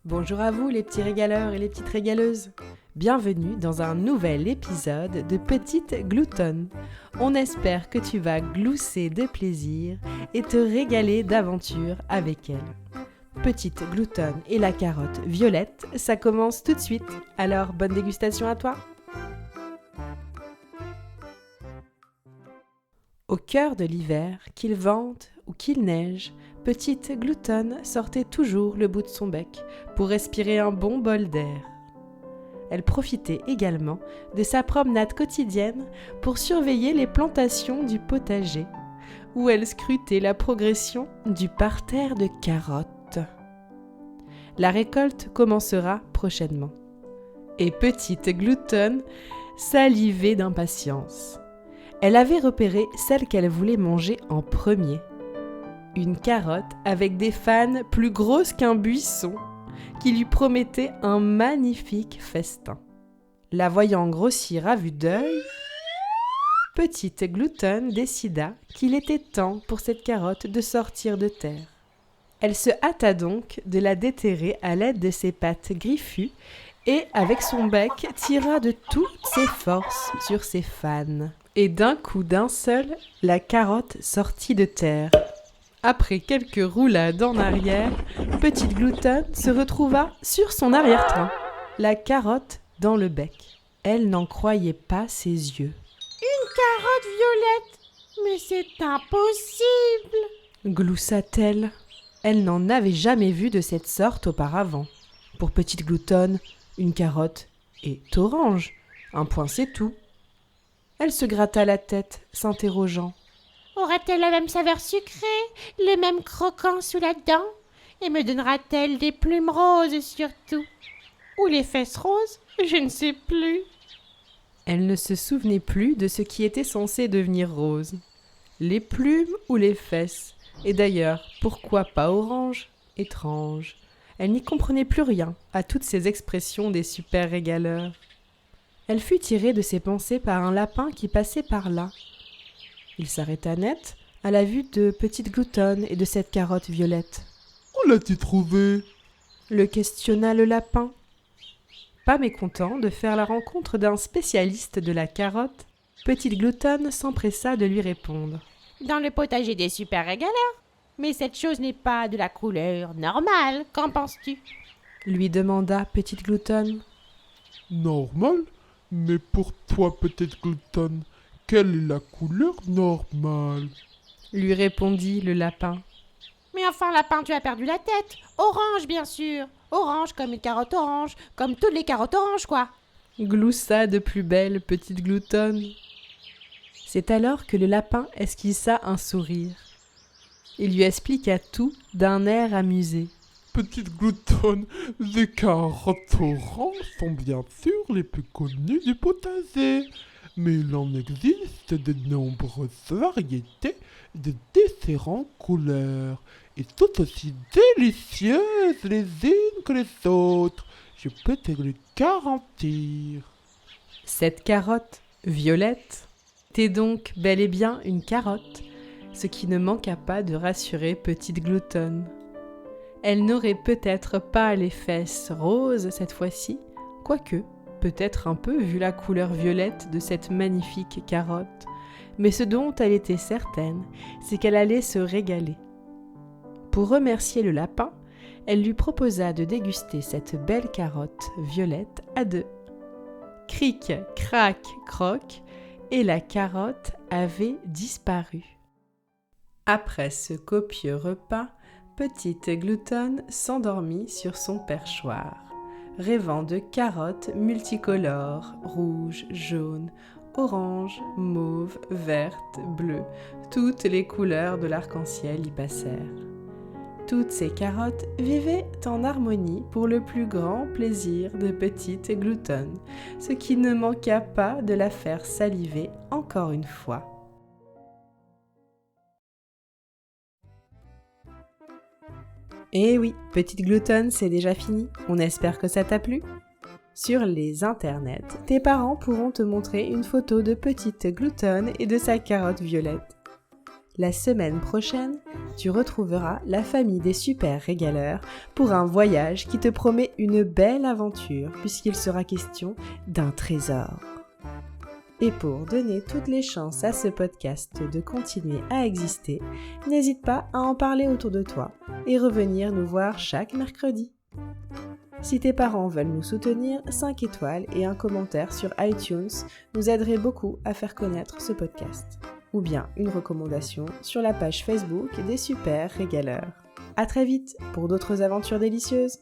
Bonjour à vous les petits régaleurs et les petites régaleuses. Bienvenue dans un nouvel épisode de Petite Gloutonne. On espère que tu vas glousser de plaisir et te régaler d'aventures avec elle. Petite Gloutonne et la carotte violette, ça commence tout de suite. Alors bonne dégustation à toi. Au cœur de l'hiver, qu'il vente ou qu'il neige, Petite Gloutonne sortait toujours le bout de son bec pour respirer un bon bol d'air. Elle profitait également de sa promenade quotidienne pour surveiller les plantations du potager, où elle scrutait la progression du parterre de carottes. La récolte commencera prochainement. Et Petite Gloutonne salivait d'impatience. Elle avait repéré celle qu'elle voulait manger en premier. Une carotte avec des fanes plus grosses qu'un buisson, qui lui promettait un magnifique festin. La voyant grossir à vue d'œil, Petite Gloutonne décida qu'il était temps pour cette carotte de sortir de terre. Elle se hâta donc de la déterrer à l'aide de ses pattes griffues et, avec son bec, tira de toutes ses forces sur ses fanes. Et d'un coup d'un seul, la carotte sortit de terre. Après quelques roulades en arrière, Petite Gloutonne se retrouva sur son arrière-train, la carotte dans le bec. Elle n'en croyait pas ses yeux. Une carotte violette, mais c'est impossible, Gloussa-t-elle. Elle n'en avait jamais vu de cette sorte auparavant. Pour Petite Gloutonne, une carotte est orange. Un point c'est tout. Elle se gratta la tête, s'interrogeant. Aura-t-elle la même saveur sucrée, le même croquant sous la dent, et me donnera-t-elle des plumes roses surtout? Ou les fesses roses? Je ne sais plus. Elle ne se souvenait plus de ce qui était censé devenir rose. Les plumes ou les fesses? Et d'ailleurs, pourquoi pas orange? Étrange. Elle n'y comprenait plus rien à toutes ces expressions des super régaleurs. Elle fut tirée de ses pensées par un lapin qui passait par là. Il s'arrêta net à la vue de Petite Gloutonne et de cette carotte violette. « Où l'as-tu trouvée » le questionna le lapin. Pas mécontent de faire la rencontre d'un spécialiste de la carotte, Petite Gloutonne s'empressa de lui répondre. Dans le potager des super régaleurs. Mais cette chose n'est pas de la couleur normale, qu'en penses-tu? Lui demanda Petite Gloutonne. Normal? Mais pour toi, Petite Gloutonne, quelle est la couleur normale? Lui répondit le lapin. Mais enfin, lapin, tu as perdu la tête. Orange, bien sûr. Orange comme une carotte orange, comme toutes les carottes oranges, quoi. Gloussa de plus belle Petite Gloutonne. C'est alors que le lapin esquissa un sourire. Il lui expliqua tout d'un air amusé. Petite Gloutonne, les carottes oranges sont bien sûr les plus connues du potager. Mais il en existe de nombreuses variétés de différentes couleurs. Et toutes aussi délicieuses les unes que les autres. Je peux te le garantir. Cette carotte violette était donc bel et bien une carotte, ce qui ne manqua pas de rassurer Petite Gloutonne. Elle n'aurait peut-être pas les fesses roses cette fois-ci, quoique, peut-être un peu vu la couleur violette de cette magnifique carotte, mais ce dont elle était certaine, c'est qu'elle allait se régaler. Pour remercier le lapin, elle lui proposa de déguster cette belle carotte violette à deux. Cric, crac, croc, et la carotte avait disparu. Après ce copieux repas, Petite Gloutonne s'endormit sur son perchoir, rêvant de carottes multicolores, rouges, jaunes, oranges, mauves, vertes, bleues, toutes les couleurs de l'arc-en-ciel y passèrent. Toutes ces carottes vivaient en harmonie pour le plus grand plaisir de Petite Gloutonne, ce qui ne manqua pas de la faire saliver encore une fois. Et oui, Petite Gloutonne, c'est déjà fini. On espère que ça t'a plu. Sur les internets, tes parents pourront te montrer une photo de Petite Gloutonne et de sa carotte violette. La semaine prochaine, tu retrouveras la famille des super régaleurs pour un voyage qui te promet une belle aventure puisqu'il sera question d'un trésor. Et pour donner toutes les chances à ce podcast de continuer à exister, n'hésite pas à en parler autour de toi et revenir nous voir chaque mercredi. Si tes parents veulent nous soutenir, 5 étoiles et un commentaire sur iTunes nous aideraient beaucoup à faire connaître ce podcast. Ou bien une recommandation sur la page Facebook des Super Régaleurs. À très vite pour d'autres aventures délicieuses.